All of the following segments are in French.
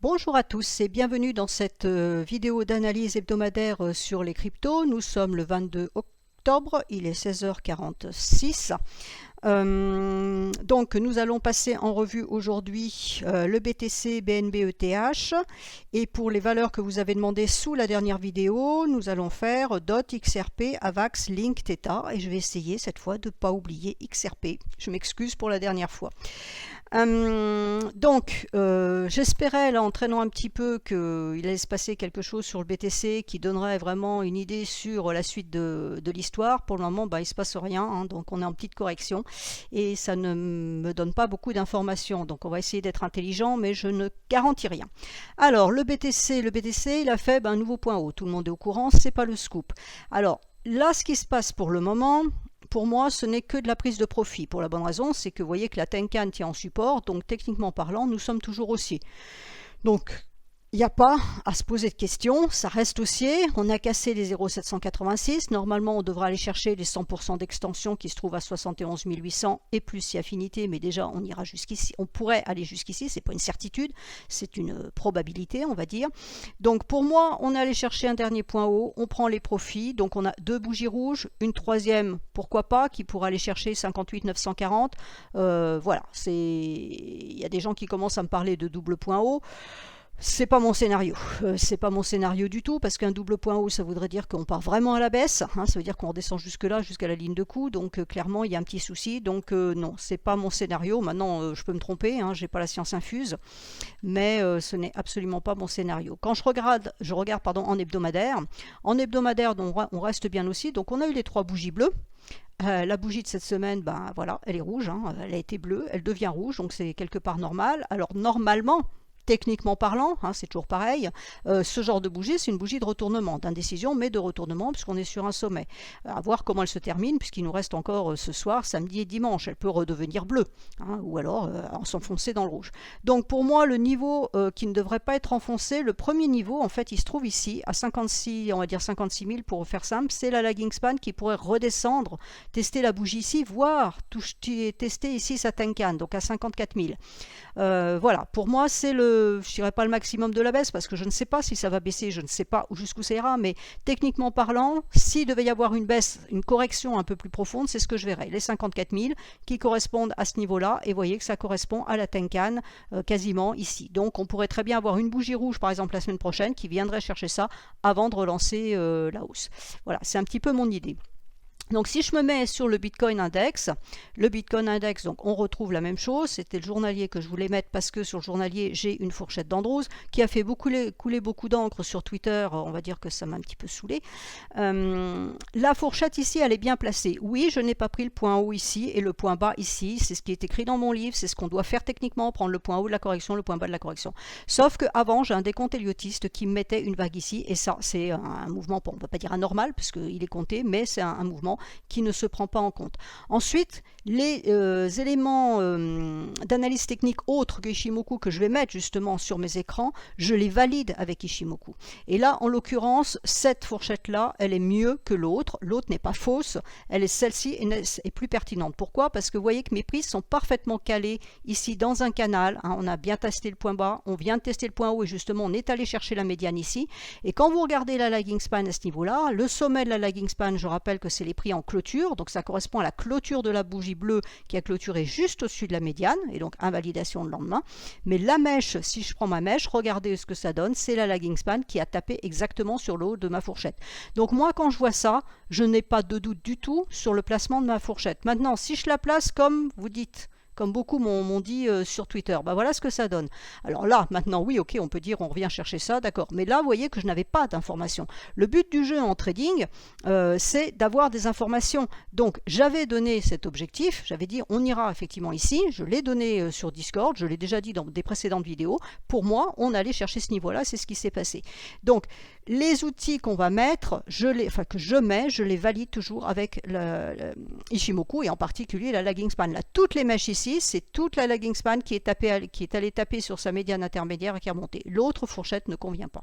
Bonjour à tous et bienvenue dans cette vidéo d'analyse hebdomadaire sur les cryptos. Nous sommes le 22 octobre, il est 16h46. Donc nous allons passer en revue aujourd'hui le BTC, BNB, ETH, et pour les valeurs que vous avez demandées sous la dernière vidéo, nous allons faire DOT, XRP, AVAX, Link, Theta, et je vais essayer cette fois de ne pas oublier XRP. Je m'excuse pour la dernière fois. J'espérais, là, en traînant un petit peu, qu'il allait se passer quelque chose sur le BTC qui donnerait vraiment une idée sur la suite de l'histoire. Pour le moment, il ne se passe rien, hein, donc on est en petite correction et ça ne me donne pas beaucoup d'informations. Donc on va essayer d'être intelligent, mais je ne garantis rien. Alors, le BTC, il a fait un nouveau point haut. Tout le monde est au courant, c'est pas le scoop. Alors, là, ce qui se passe pour le moment, pour moi, ce n'est que de la prise de profit. Pour la bonne raison, c'est que vous voyez que la Tenkan tient en support, donc techniquement parlant, nous sommes toujours haussiers. Donc, il n'y a pas à se poser de questions, ça reste haussier, on a cassé les 0,786, normalement on devra aller chercher les 100% d'extension qui se trouvent à 71 800 et plus si affinité, mais déjà on ira jusqu'ici, on pourrait aller jusqu'ici, c'est pas une certitude, c'est une probabilité on va dire. Donc pour moi on est allé chercher un dernier point haut, on prend les profits, donc on a deux bougies rouges, une troisième pourquoi pas, qui pourra aller chercher 58 940, voilà, il y a des gens qui commencent à me parler de double point haut. C'est pas mon scénario, c'est pas mon scénario du tout, parce qu'un double point haut, ça voudrait dire qu'on part vraiment à la baisse, hein, ça veut dire qu'on redescend jusque là, jusqu'à la ligne de coup, donc clairement il y a un petit souci, donc non, c'est pas mon scénario. Maintenant je peux me tromper, hein, j'ai pas la science infuse, mais ce n'est absolument pas mon scénario. Quand je regarde en hebdomadaire, donc, on reste bien aussi, donc on a eu les trois bougies bleues. La bougie de cette semaine, voilà, elle est rouge, hein, elle a été bleue, elle devient rouge, donc c'est quelque part normal. Alors normalement, techniquement parlant, hein, c'est toujours pareil, ce genre de bougie, c'est une bougie de retournement, d'indécision, mais de retournement, puisqu'on est sur un sommet. À voir comment elle se termine, puisqu'il nous reste encore ce soir, samedi et dimanche. Elle peut redevenir bleue, hein, ou alors s'enfoncer dans le rouge. Donc pour moi, le niveau qui ne devrait pas être enfoncé, le premier niveau, en fait, il se trouve ici, à 56, on va dire 56 000 pour faire simple, c'est la lagging span qui pourrait redescendre, tester la bougie ici, voire tester ici sa Tenkan, donc à 54 000. Voilà, pour moi, c'est je dirais pas le maximum de la baisse, parce que je ne sais pas si ça va baisser, je ne sais pas jusqu'où ça ira, mais techniquement parlant, s'il devait y avoir une baisse, une correction un peu plus profonde, c'est ce que je verrais. Les 54 000 qui correspondent à ce niveau-là, et vous voyez que ça correspond à la Tenkan quasiment ici. Donc on pourrait très bien avoir une bougie rouge, par exemple, la semaine prochaine, qui viendrait chercher ça avant de relancer la hausse. Voilà, c'est un petit peu mon idée. Donc si je me mets sur le Bitcoin Index, donc on retrouve la même chose, c'était le journalier que je voulais mettre parce que sur le journalier j'ai une fourchette d'Andrews qui a fait couler beaucoup d'encre sur Twitter, on va dire que ça m'a un petit peu saoulé. La fourchette ici elle est bien placée, oui je n'ai pas pris le point haut ici et le point bas ici, c'est ce qui est écrit dans mon livre, c'est ce qu'on doit faire techniquement, prendre le point haut de la correction, le point bas de la correction. Sauf qu'avant j'ai un décompte Elliotiste qui mettait une vague ici et ça c'est un mouvement, on ne peut pas dire anormal puisqu'il est compté, mais c'est un mouvement qui ne se prend pas en compte. Ensuite, les éléments d'analyse technique autres que Ishimoku que je vais mettre justement sur mes écrans, je les valide avec Ishimoku. Et là, en l'occurrence, cette fourchette-là, elle est mieux que l'autre. L'autre n'est pas fausse, celle-ci est plus pertinente. Pourquoi? Parce que vous voyez que mes prises sont parfaitement calées ici dans un canal. Hein, on a bien testé le point bas, on vient de tester le point haut et justement, on est allé chercher la médiane ici. Et quand vous regardez la lagging span à ce niveau-là, le sommet de la lagging span, je rappelle que c'est les prix en clôture, donc ça correspond à la clôture de la bougie bleue qui a clôturé juste au-dessus de la médiane, et donc invalidation le lendemain. Mais la mèche, si je prends ma mèche, regardez ce que ça donne, c'est la lagging span qui a tapé exactement sur le haut de ma fourchette. Donc moi, quand je vois ça, je n'ai pas de doute du tout sur le placement de ma fourchette. Maintenant, si je la place comme vous dites, comme beaucoup m'ont dit sur Twitter. Voilà ce que ça donne. Alors là, maintenant, oui, ok, on peut dire on revient chercher ça, d'accord. Mais là, vous voyez que je n'avais pas d'informations. Le but du jeu en trading, c'est d'avoir des informations. Donc, j'avais donné cet objectif, j'avais dit on ira effectivement ici, je l'ai donné sur Discord, je l'ai déjà dit dans des précédentes vidéos. Pour moi, on allait chercher ce niveau-là, c'est ce qui s'est passé. Donc, les outils qu'on va mettre, que je mets, je les valide toujours avec Ishimoku et en particulier la lagging span. Là, toutes les mèches ici, c'est toute la lagging span qui est allée taper sur sa médiane intermédiaire et qui a remonté. L'autre fourchette ne convient pas.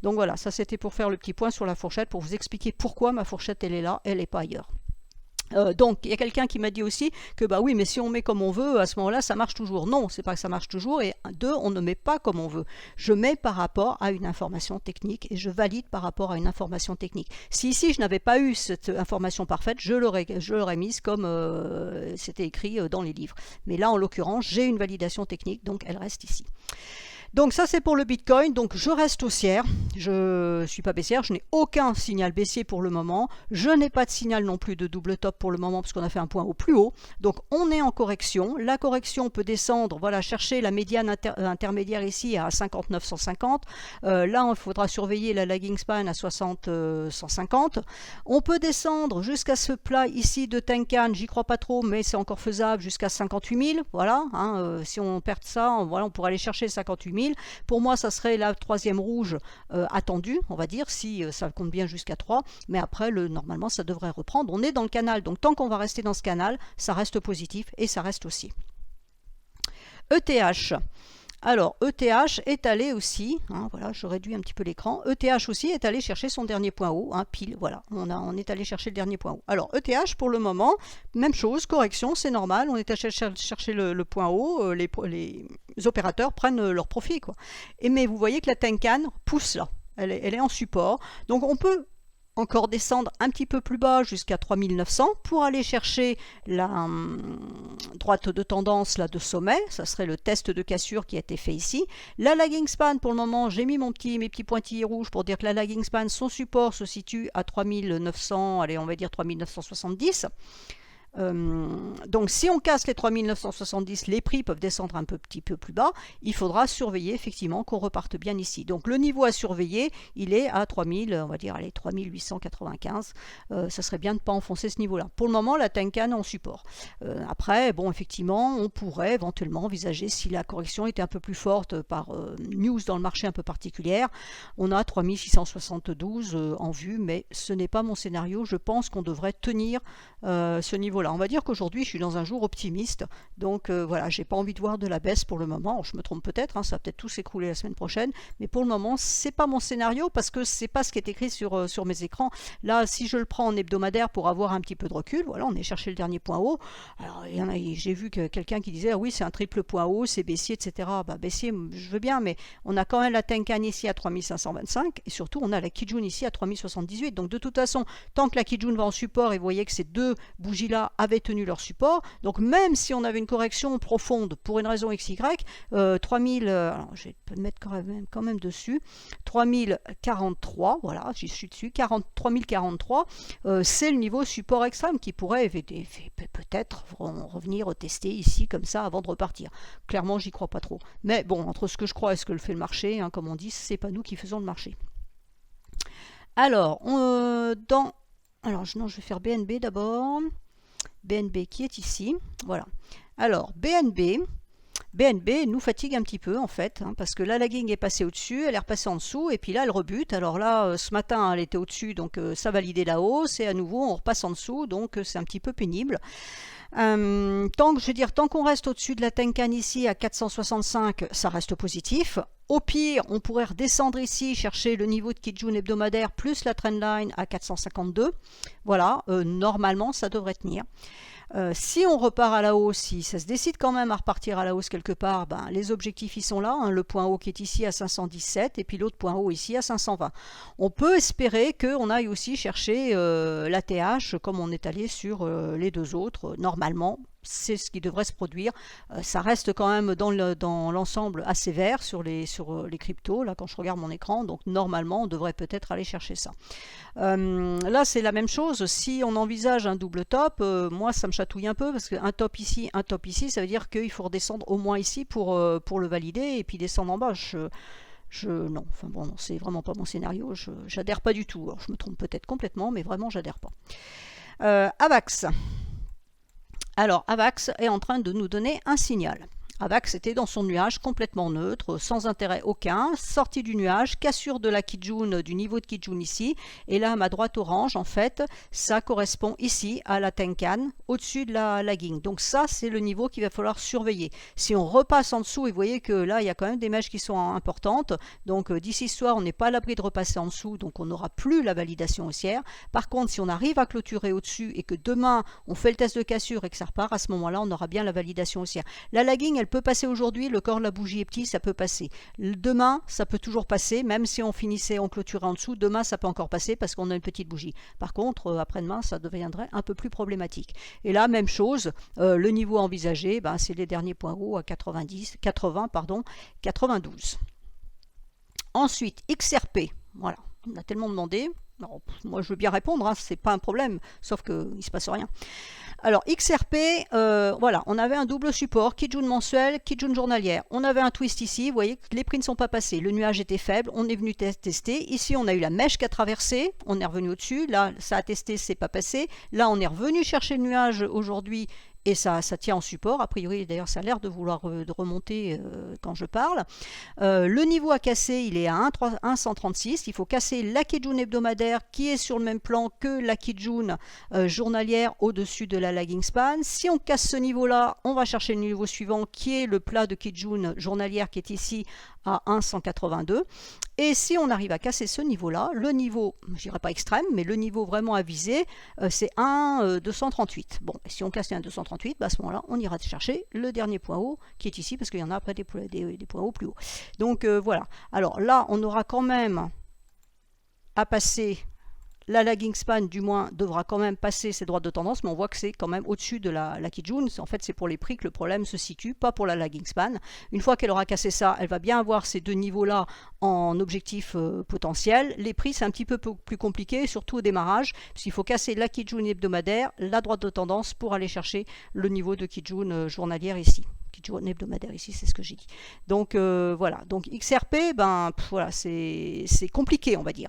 Donc voilà, ça c'était pour faire le petit point sur la fourchette, pour vous expliquer pourquoi ma fourchette elle est là, elle n'est pas ailleurs. Donc il y a quelqu'un qui m'a dit aussi que bah oui, mais si on met comme on veut, à ce moment-là ça marche toujours. Non, c'est pas que ça marche toujours, et deux, on ne met pas comme on veut. Je mets par rapport à une information technique et je valide par rapport à une information technique. Si ici je n'avais pas eu cette information parfaite, je l'aurais mise comme c'était écrit dans les livres. Mais là en l'occurrence j'ai une validation technique, donc elle reste ici. Donc ça c'est pour le Bitcoin, donc je reste haussière, je ne suis pas baissière, je n'ai aucun signal baissier pour le moment, je n'ai pas de signal non plus de double top pour le moment parce qu'on a fait un point au plus haut, donc on est en correction, la correction peut descendre, voilà, chercher la médiane intermédiaire ici à 59 150, là il faudra surveiller la lagging span à 60 150, on peut descendre jusqu'à ce plat ici de Tenkan, j'y crois pas trop mais c'est encore faisable jusqu'à 58 000, voilà, hein, si on perd ça, voilà, on pourrait aller chercher 58 000. Pour moi, ça serait la troisième rouge attendue, on va dire, si ça compte bien jusqu'à 3. Mais après, normalement, ça devrait reprendre. On est dans le canal, donc tant qu'on va rester dans ce canal, ça reste positif et ça reste aussi. ETH. Alors, ETH est allé aussi, hein, voilà, je réduis un petit peu l'écran, ETH aussi est allé chercher son dernier point haut, hein, pile, voilà, on est allé chercher le dernier point haut. Alors, ETH, pour le moment, même chose, correction, c'est normal, on est allé chercher le point haut, les opérateurs prennent leur profit, quoi. Mais vous voyez que la Tenkan pousse là, elle est en support, donc on peut encore descendre un petit peu plus bas jusqu'à 3900 pour aller chercher la droite de tendance là de sommet, ça serait le test de cassure qui a été fait ici. La lagging span pour le moment, j'ai mis mes petits pointillés rouges pour dire que la lagging span, son support se situe à 3900, allez on va dire 3970. Donc si on casse les 3970, les prix peuvent descendre un petit peu plus bas, il faudra surveiller effectivement qu'on reparte bien ici. Donc le niveau à surveiller, il est à 3000, on va dire allez, 3895, ça serait bien de ne pas enfoncer ce niveau-là. Pour le moment, la Tenkan en support. Après, bon effectivement, on pourrait éventuellement envisager, si la correction était un peu plus forte par news dans le marché un peu particulière, on a 3672 en vue, mais ce n'est pas mon scénario, je pense qu'on devrait tenir ce niveau-là. On va dire qu'aujourd'hui je suis dans un jour optimiste, donc voilà, j'ai pas envie de voir de la baisse pour le moment. Alors, je me trompe peut-être, hein, ça va peut-être tout s'écrouler la semaine prochaine, mais pour le moment c'est pas mon scénario parce que c'est pas ce qui est écrit sur mes écrans. Là, si je le prends en hebdomadaire pour avoir un petit peu de recul, voilà, on est cherché le dernier point haut. Alors j'ai vu que quelqu'un qui disait ah oui c'est un triple point haut, c'est baissier, etc. Bah, baissier, je veux bien, mais on a quand même la Tenkan ici à 3525 et surtout on a la Kijun ici à 3078. Donc de toute façon, tant que la Kijun va en support, et vous voyez que ces deux bougies là avaient tenu leur support, donc même si on avait une correction profonde pour une raison XY, 3000, alors je vais mettre quand même dessus, 3043, voilà, j'y suis dessus, 3043, c'est le niveau support extrême qui pourrait peut-être revenir tester ici comme ça avant de repartir. Clairement, j'y crois pas trop. Mais bon, entre ce que je crois et ce que le fait le marché, hein, comme on dit, c'est pas nous qui faisons le marché. Alors, alors non, je vais faire BNB d'abord. BNB qui est ici, voilà. Alors BNB nous fatigue un petit peu en fait, hein, parce que la lagging est passée au-dessus, elle est repassée en dessous, et puis là elle rebute. Alors là, ce matin elle était au-dessus, donc ça validait la hausse, et à nouveau on repasse en dessous, donc c'est un petit peu pénible. Tant qu'on reste au-dessus de la Tenkan ici à 465, ça reste positif. Au pire, on pourrait redescendre ici, chercher le niveau de Kijun hebdomadaire plus la trendline à 452. Voilà, normalement ça devrait tenir. Si on repart à la hausse, si ça se décide quand même à repartir à la hausse quelque part, ben, les objectifs ils sont là, hein, le point haut qui est ici à 517 et puis l'autre point haut ici à 520. On peut espérer qu'on aille aussi chercher l'ATH comme on est allé sur les deux autres. Normalement, c'est ce qui devrait se produire. Ça reste quand même dans l'ensemble assez vert sur les cryptos, là quand je regarde mon écran, donc normalement on devrait peut-être aller chercher ça. Là c'est la même chose, si on envisage un double top, moi ça me chatouille un peu parce qu'un top ici, ça veut dire qu'il faut redescendre au moins ici pour le valider et puis descendre en bas. Non, enfin bon, c'est vraiment pas mon scénario, j'adhère pas du tout. Alors, je me trompe peut-être complètement, mais vraiment j'adhère pas. AVAX. Alors, AVAX est en train de nous donner un signal. AVAX était dans son nuage complètement neutre, sans intérêt aucun, sorti du nuage, cassure de la Kijun, du niveau de Kijun ici, et là à ma droite orange, en fait, ça correspond ici à la Tenkan, au-dessus de la lagging. Donc ça, c'est le niveau qu'il va falloir surveiller. Si on repasse en dessous, et vous voyez que là, il y a quand même des mèches qui sont importantes, donc d'ici ce soir, on n'est pas à l'abri de repasser en dessous, donc on n'aura plus la validation haussière. Par contre, si on arrive à clôturer au-dessus et que demain, on fait le test de cassure et que ça repart, à ce moment-là, on aura bien la validation haussière. La lagging, elle peut passer aujourd'hui, le corps de la bougie est petit, ça peut passer. Demain, ça peut toujours passer, même si on finissait, on clôturait en dessous, demain ça peut encore passer parce qu'on a une petite bougie. Par contre, après-demain, ça deviendrait un peu plus problématique. Et là, même chose, le niveau envisagé, ben, c'est les derniers points hauts à 92. Ensuite, XRP, voilà, on a tellement demandé. Alors, moi, je veux bien répondre, hein, c'est pas un problème, sauf qu'il ne se passe rien. Alors, XRP, voilà, on avait un double support, Kijun mensuel, Kijun journalière. On avait un twist ici, vous voyez que les prix ne sont pas passés, le nuage était faible, on est venu tester. Ici, on a eu la mèche qui a traversé, on est revenu au-dessus, là, ça a testé, c'est pas passé. Là, on est revenu chercher le nuage aujourd'hui, et ça tient en support. A priori, d'ailleurs, ça a l'air de vouloir de remonter quand je parle. Le niveau à casser, il est à 1,136. Il faut casser la Kijun hebdomadaire qui est sur le même plan que la Kijun journalière au-dessus de la lagging span. Si on casse ce niveau-là, on va chercher le niveau suivant qui est le plat de Kijun journalière qui est ici à 1,182. Et si on arrive à casser ce niveau-là, le niveau, je dirais pas extrême, mais le niveau vraiment à viser, c'est 1,238. Bon, et si on casse les 1,238, bah à ce moment-là, on ira chercher le dernier point haut qui est ici, parce qu'il y en a après des points hauts plus hauts. Donc voilà. Alors là, on aura quand même à passer. La lagging span, du moins, devra quand même passer ses droites de tendance, mais on voit que c'est quand même au-dessus de la Kijun. En fait, c'est pour les prix que le problème se situe, pas pour la lagging span. Une fois qu'elle aura cassé ça, elle va bien avoir ces deux niveaux-là en objectif potentiel. Les prix, c'est un petit peu plus compliqué, surtout au démarrage, puisqu'il faut casser la Kijun hebdomadaire, la droite de tendance, pour aller chercher le niveau de Kijun journalière ici. Kijun hebdomadaire ici, c'est ce que j'ai dit. Donc voilà, donc XRP, ben voilà, c'est compliqué, on va dire.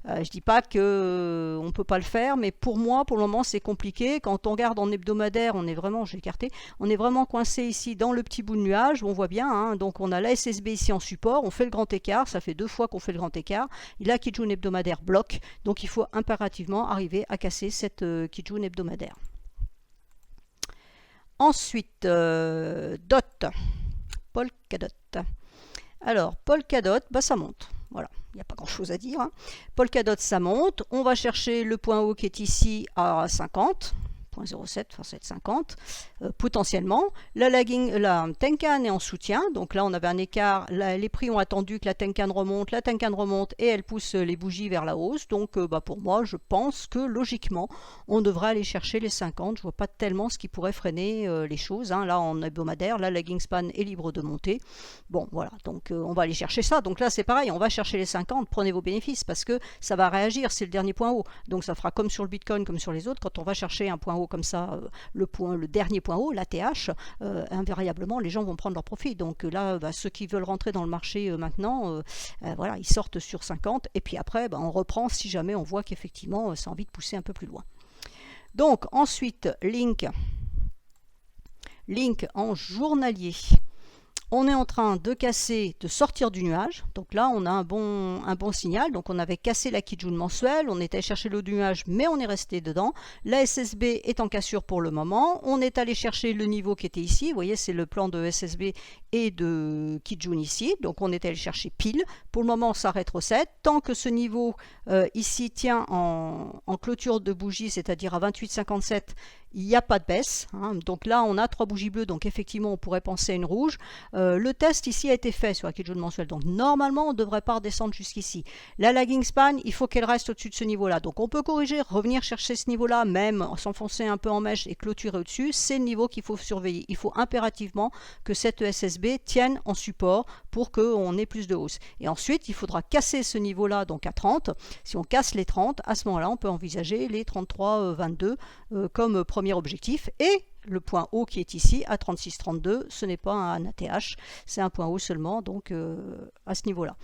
Je dis pas que on peut pas le faire, mais pour moi, pour le moment, c'est compliqué. Quand on regarde en hebdomadaire, on est vraiment, j'ai écarté, on est vraiment coincé ici dans le petit bout de nuage. On voit bien, hein, donc on a la SSB ici en support, on fait le grand écart, ça fait 2 fois qu'on fait le grand écart. Et là, Kijun hebdomadaire bloque, donc il faut impérativement arriver à casser cette Kijun hebdomadaire. Ensuite, DOT, Polkadot. Alors, Polkadot, bah, ça monte. Voilà, il n'y a pas grand-chose à dire. Hein. Polkadot, ça monte. On va chercher le point haut qui est ici à 50. 0,07, enfin 7,50 potentiellement. La Tenkan est en soutien, donc là on avait un écart, les prix ont attendu que la Tenkan remonte et elle pousse les bougies vers la hausse, donc pour moi je pense que logiquement on devrait aller chercher les 50, je vois pas tellement ce qui pourrait freiner les choses, hein. Là en hebdomadaire, la lagging span est libre de monter, bon voilà, donc on va aller chercher ça, donc là c'est pareil, on va chercher les 50, prenez vos bénéfices parce que ça va réagir, c'est le dernier point haut, donc ça fera comme sur le Bitcoin, comme sur les autres, quand on va chercher un point haut comme ça, le dernier point haut, l'ATH, invariablement les gens vont prendre leur profit. Donc là, ceux qui veulent rentrer dans le marché maintenant, voilà, ils sortent sur 50 et puis après, on reprend si jamais on voit qu'effectivement ça a envie de pousser un peu plus loin. Donc ensuite, Link en journalier. On est en train de casser, de sortir du nuage. Donc là, on a un bon signal. Donc on avait cassé la Kijun mensuelle, on était allé chercher le nuage, mais on est resté dedans. La SSB est en cassure pour le moment. On est allé chercher le niveau qui était ici. Vous voyez, c'est le plan de SSB et de Kijun ici. Donc on est allé chercher pile. Pour le moment, ça rétrocède. Tant que ce niveau ici tient en clôture de bougie, c'est-à-dire à 28,57, il n'y a pas de baisse, hein. Donc là on a 3 bougies bleues, donc effectivement on pourrait penser à une rouge. Le test ici a été fait sur la Kijun mensuelle, donc normalement on ne devrait pas redescendre jusqu'ici. La lagging span, il faut qu'elle reste au-dessus de ce niveau là, donc on peut corriger, revenir chercher ce niveau là, même s'enfoncer un peu en mèche et clôturer au-dessus, c'est le niveau qu'il faut surveiller. Il faut impérativement que cette SSB tienne en support pour qu'on ait plus de hausse. Et ensuite il faudra casser ce niveau là, donc à 30. Si on casse les 30, à ce moment là on peut envisager les 33,22 comme premier premier objectif, et le point haut qui est ici à 36,32, ce n'est pas un ATH, c'est un point haut seulement, donc à ce niveau-là.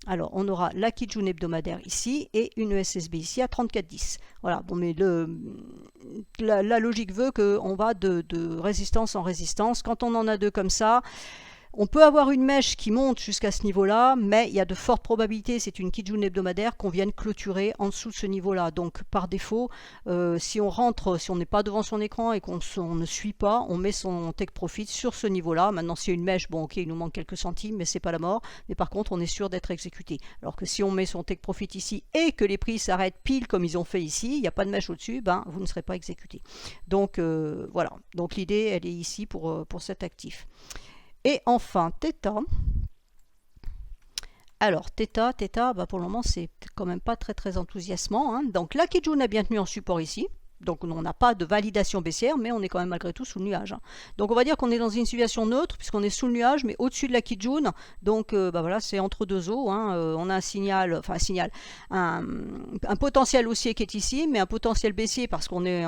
Alors, on aura la Kijun hebdomadaire ici et une ESSB ici à 34,10. Voilà, bon, mais la logique veut qu'on va de résistance en résistance. Quand on en a deux comme ça, on peut avoir une mèche qui monte jusqu'à ce niveau-là, mais il y a de fortes probabilités, c'est une Kijun hebdomadaire, qu'on vienne clôturer en dessous de ce niveau-là. Donc par défaut, si on rentre, si on n'est pas devant son écran et qu'on ne suit pas, on met son take profit sur ce niveau-là. Maintenant, s'il y a une mèche, bon ok, il nous manque quelques centimes, mais c'est pas la mort. Mais par contre, on est sûr d'être exécuté. Alors que si on met son take profit ici et que les prix s'arrêtent pile comme ils ont fait ici, il n'y a pas de mèche au-dessus, ben vous ne serez pas exécuté. Donc voilà. Donc l'idée, elle est ici pour cet actif. Et enfin, Theta. Alors, Theta, bah pour le moment, c'est quand même pas très très enthousiasmant, hein. Donc, la Kijun a bien tenu en support ici. Donc, on n'a pas de validation baissière, mais on est quand même malgré tout sous le nuage, hein. Donc, on va dire qu'on est dans une situation neutre, puisqu'on est sous le nuage, mais au-dessus de la Kijun. Donc, bah voilà, c'est entre deux eaux, hein. On a un signal, enfin un signal, un potentiel haussier qui est ici, mais un potentiel baissier parce qu'on est,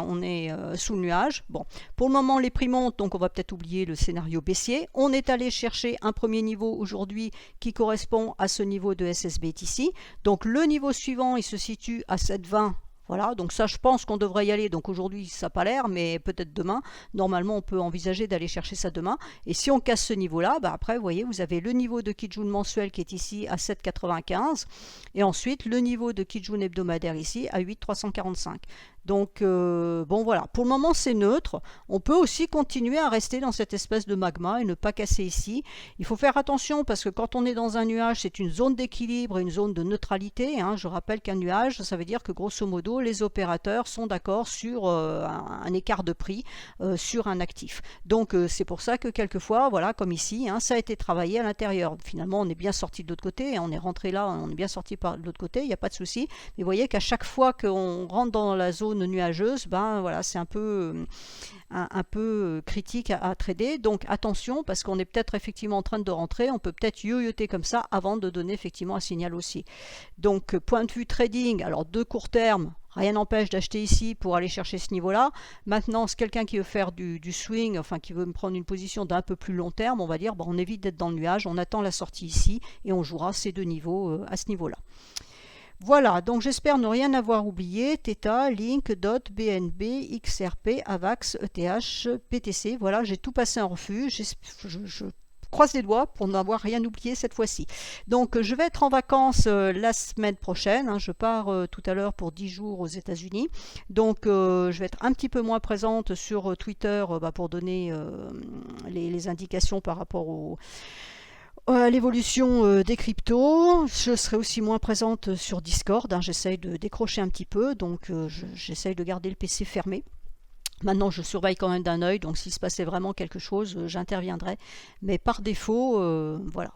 sous le nuage. Bon, pour le moment, les prix montent, donc on va peut-être oublier le scénario baissier. On est allé chercher un premier niveau aujourd'hui qui correspond à ce niveau de SSB ici. Donc, le niveau suivant, il se situe à 7,20. Voilà, donc ça je pense qu'on devrait y aller, donc aujourd'hui ça n'a pas l'air, mais peut-être demain, normalement on peut envisager d'aller chercher ça demain, et si on casse ce niveau-là, bah après vous voyez, vous avez le niveau de Kijun mensuel qui est ici à 7,95, et ensuite le niveau de Kijun hebdomadaire ici à 8,345. Donc bon voilà, pour le moment c'est neutre, on peut aussi continuer à rester dans cette espèce de magma et ne pas casser ici. Il faut faire attention parce que quand on est dans un nuage, c'est une zone d'équilibre et une zone de neutralité, hein. Je rappelle qu'un nuage, ça veut dire que grosso modo, les opérateurs sont d'accord sur un écart de prix sur un actif. Donc c'est pour ça que quelquefois, voilà, comme ici, hein, ça a été travaillé à l'intérieur. Finalement, on est bien sorti de l'autre côté, on est rentré là, on est bien sorti de l'autre côté, il n'y a pas de souci. Mais vous voyez qu'à chaque fois qu'on rentre dans la zone nuageuse, ben voilà, c'est un peu critique à trader. Donc attention, parce qu'on est peut-être effectivement en train de rentrer, on peut peut-être yoyoter comme ça avant de donner effectivement un signal haussier. Donc point de vue trading, alors de court terme, rien n'empêche d'acheter ici pour aller chercher ce niveau-là. Maintenant, c'est quelqu'un qui veut faire du swing, enfin qui veut me prendre une position d'un peu plus long terme, on va dire, bon, on évite d'être dans le nuage, on attend la sortie ici et on jouera ces deux niveaux à ce niveau-là. Voilà, donc j'espère ne rien avoir oublié. Theta, Link, DOT, BNB, XRP, AVAX, ETH, PTC. Voilà, j'ai tout passé en revue. Je croise les doigts pour n'avoir rien oublié cette fois-ci. Donc je vais être en vacances la semaine prochaine, hein. Je pars tout à l'heure pour 10 jours aux États-Unis. Donc je vais être un petit peu moins présente sur Twitter pour donner les indications par rapport à l'évolution des cryptos. Je serai aussi moins présente sur Discord, hein. J'essaye de décrocher un petit peu, donc j'essaye de garder le PC fermé. Maintenant, je surveille quand même d'un œil, donc s'il se passait vraiment quelque chose, j'interviendrai. Mais par défaut, voilà,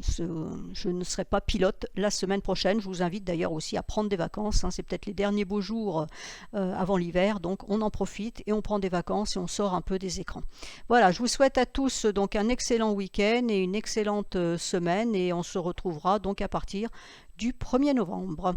je ne serai pas pilote la semaine prochaine. Je vous invite d'ailleurs aussi à prendre des vacances, hein. C'est peut-être les derniers beaux jours avant l'hiver, donc on en profite et on prend des vacances et on sort un peu des écrans. Voilà, je vous souhaite à tous donc un excellent week-end et une excellente semaine, et on se retrouvera donc à partir du 1er novembre.